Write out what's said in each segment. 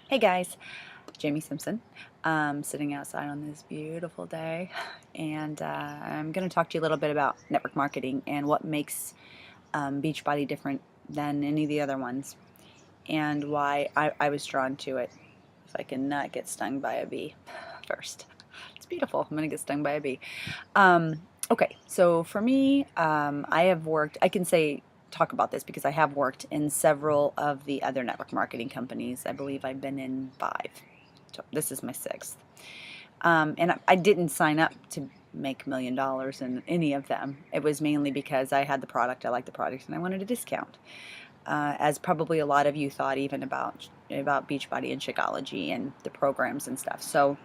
Hey guys, Jamie Simpson. Sitting outside on this beautiful day, and I'm going to talk to you a little bit about network marketing and what makes Beachbody different than any of the other ones, and why I was drawn to it. If I can not get stung by a bee first. It's beautiful. I'm going to get stung by a bee. Okay, so for me, I have worked, I can say, talk about this because I have worked in several of the other network marketing companies. I believe I've been in five. So this is my sixth. And I didn't sign up to make $1 million in any of them. It was mainly because I had the product, I liked the product, and I wanted a discount. As probably a lot of you thought even about Beachbody and Shakeology and the programs and stuff. So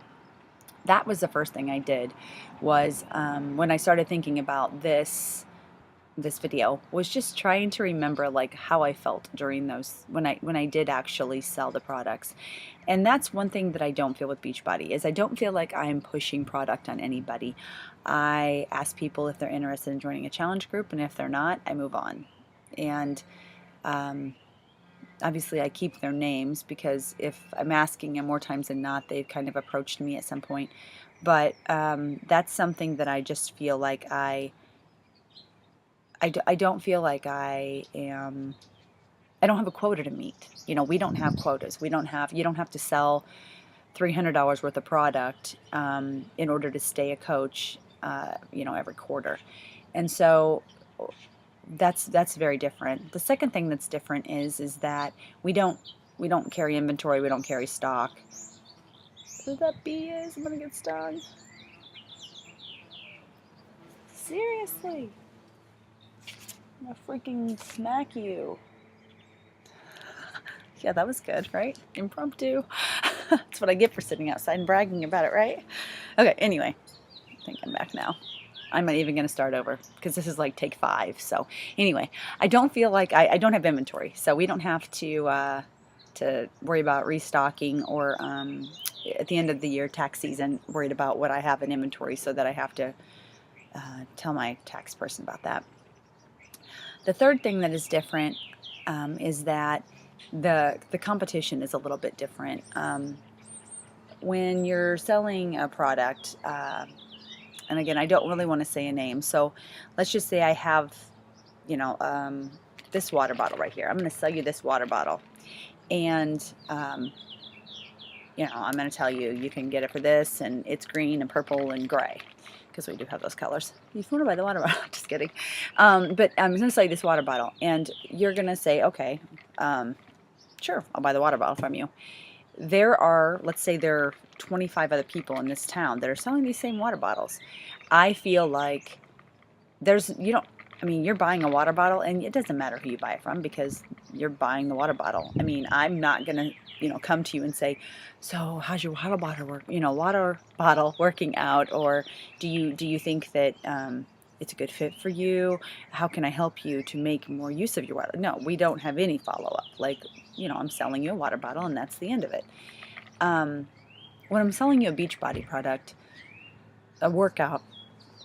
that was the first thing I did was when I started thinking about this video was just trying to remember like how I felt during those when I did actually sell the products. And that's one thing that I don't feel with Beachbody is I don't feel like I'm pushing product on anybody. I ask people if they're interested in joining a challenge group, and if they're not, I move on. And um, obviously I keep their names because if I'm asking them more times than not, they've kind of approached me at some point. But that's something that I just feel like I don't feel like I don't have a quota to meet. You know, we don't have quotas. You don't have to sell $300 worth of product in order to stay a coach, every quarter. And so that's very different. The second thing that's different is that we don't carry inventory. We don't carry stock. Who that bee is? I'm gonna get stung. Seriously, I'm gonna freaking smack you. Yeah, that was good, right? Impromptu. That's what I get for sitting outside and bragging about it, right? Okay, anyway, I think I'm back now. I'm not even going to start over because this is like take 5. So anyway, I don't feel like I don't have inventory, so we don't have to worry about restocking or at the end of the year tax season worried about what I have in inventory so that I have to tell my tax person about that. The third thing that is different is that the competition is a little bit different. When you're selling a product, and again, I don't really want to say a name, so let's just say I have, this water bottle right here. I'm going to sell you this water bottle, and I'm going to tell you you can get it for this, and it's green and purple and gray, because we do have those colors. You want to buy the water bottle? Just kidding. But I'm going to sell you this water bottle, and you're going to say, okay, sure, I'll buy the water bottle from you. Let's say there are 25 other people in this town that are selling these same water bottles. I feel like you're buying a water bottle, and it doesn't matter who you buy it from because you're buying the water bottle. I mean, I'm not going to, come to you and say, so how's your water bottle working out? Or do you think that, it's a good fit for you? How can I help you to make more use of your water? No, we don't have any follow-up. Like, I'm selling you a water bottle and that's the end of it. When I'm selling you a Beachbody product, a workout,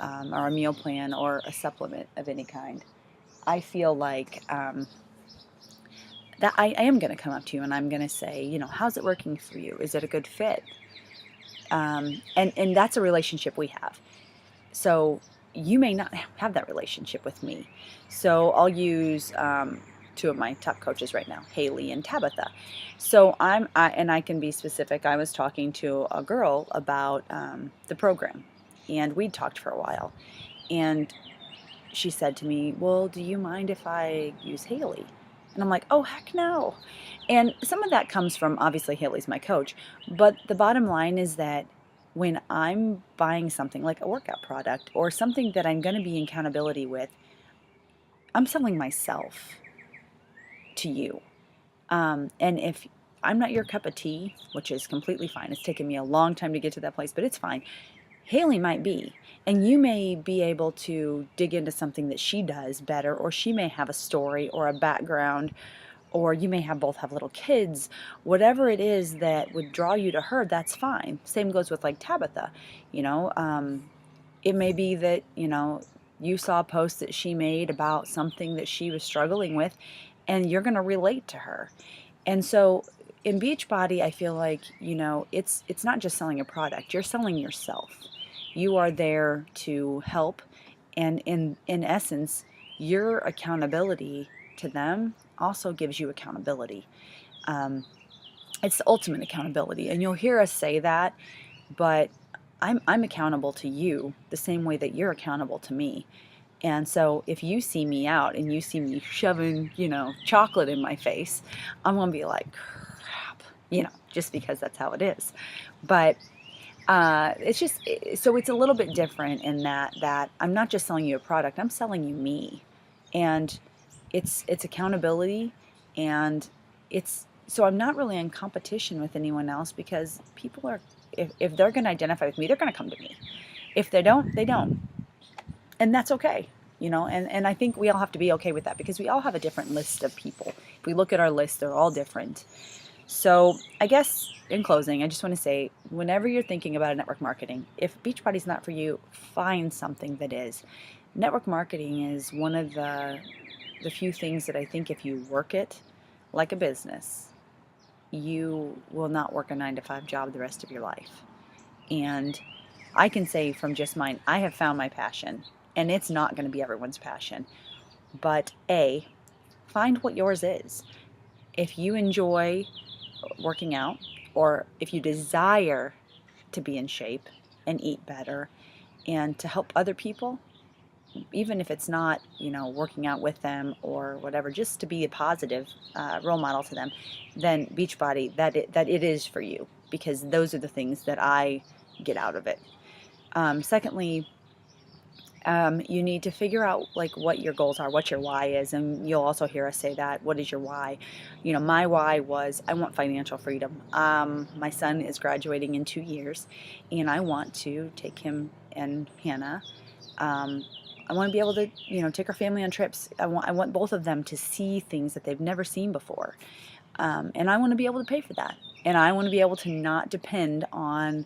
or a meal plan or a supplement of any kind, I feel like that I am going to come up to you and I'm going to say, how's it working for you? Is it a good fit? And that's a relationship we have. So you may not have that relationship with me. So I'll use two of my top coaches right now, Haley and Tabitha. So I can be specific. I was talking to a girl about the program, and we'd talked for a while. And she said to me, well, do you mind if I use Haley? And I'm like, oh, heck no. And some of that comes from, obviously, Haley's my coach. But the bottom line is that when I'm buying something like a workout product or something that I'm going to be in accountability with, I'm selling myself to you. And if I'm not your cup of tea, which is completely fine, it's taken me a long time to get to that place, but it's fine. Haley might be, and you may be able to dig into something that she does better, or she may have a story or a background, or you may have little kids. Whatever it is that would draw you to her, that's fine. Same goes with like Tabitha. It may be that you saw a post that she made about something that she was struggling with, and you're going to relate to her. And so in Beachbody, I feel like, it's not just selling a product, you're selling yourself. You are there to help, and in essence, your accountability to them also gives you accountability. Um, it's the ultimate accountability, and you'll hear us say that, but I'm accountable to you the same way that you're accountable to me. And so if you see me out and you see me shoving, chocolate in my face, I'm going to be like, crap, just because that's how it is. But it's just, so it's a little bit different in that I'm not just selling you a product, I'm selling you me. And it's accountability, and so I'm not really in competition with anyone else, because people are, if they're going to identify with me, they're going to come to me. If they don't, they don't. And that's okay. And I think we all have to be okay with that, because we all have a different list of people. If we look at our list, they're all different. So I guess in closing, I just want to say, whenever you're thinking about network marketing, if Beachbody's not for you, find something that is. Network marketing is one of the few things that I think, if you work it like a business, you will not work a 9-to-5 job the rest of your life. And I can say from just mine, I have found my passion, and it's not going to be everyone's passion. But find what yours is. If you enjoy working out, or if you desire to be in shape and eat better and to help other people, even if it's not, working out with them or whatever, just to be a positive role model to them, then Beachbody, that it is for you, because those are the things that I get out of it. Secondly, you need to figure out like what your goals are, what your why is, and you'll also hear us say that. What is your why? My why was, I want financial freedom. My son is graduating in 2 years, and I want to take him and Hannah. I want to be able to, take our family on trips. I want both of them to see things that they've never seen before, and I want to be able to pay for that. And I want to be able to not depend on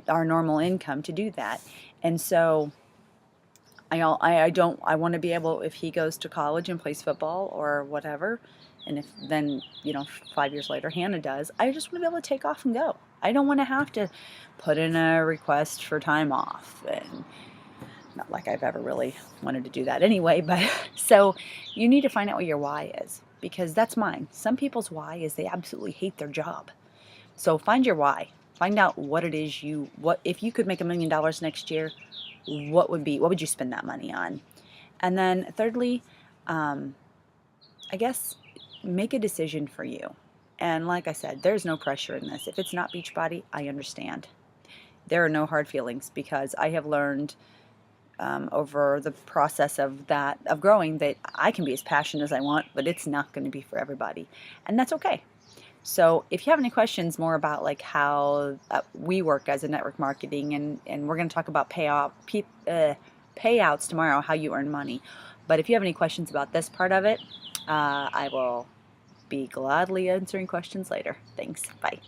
our normal income to do that. And so I want to be able, if he goes to college and plays football or whatever, and if then, 5 years later Hannah does, I just want to be able to take off and go. I don't want to have to put in a request for time off, and not like I've ever really wanted to do that anyway. But so you need to find out what your why is, because that's mine. Some people's why is they absolutely hate their job. So find your why. Find out what it is what if you could make $1 million next year, what would you spend that money on? And then thirdly, I guess, make a decision for you. And like I said, there's no pressure in this. If it's not Beachbody, I understand. There are no hard feelings, because I have learned over the process of growing, that I can be as passionate as I want, but it's not going to be for everybody, and that's okay. So if you have any questions more about like how we work as a network marketing, and we're going to talk about payouts tomorrow, how you earn money. But if you have any questions about this part of it, I will be gladly answering questions later. Thanks. Bye.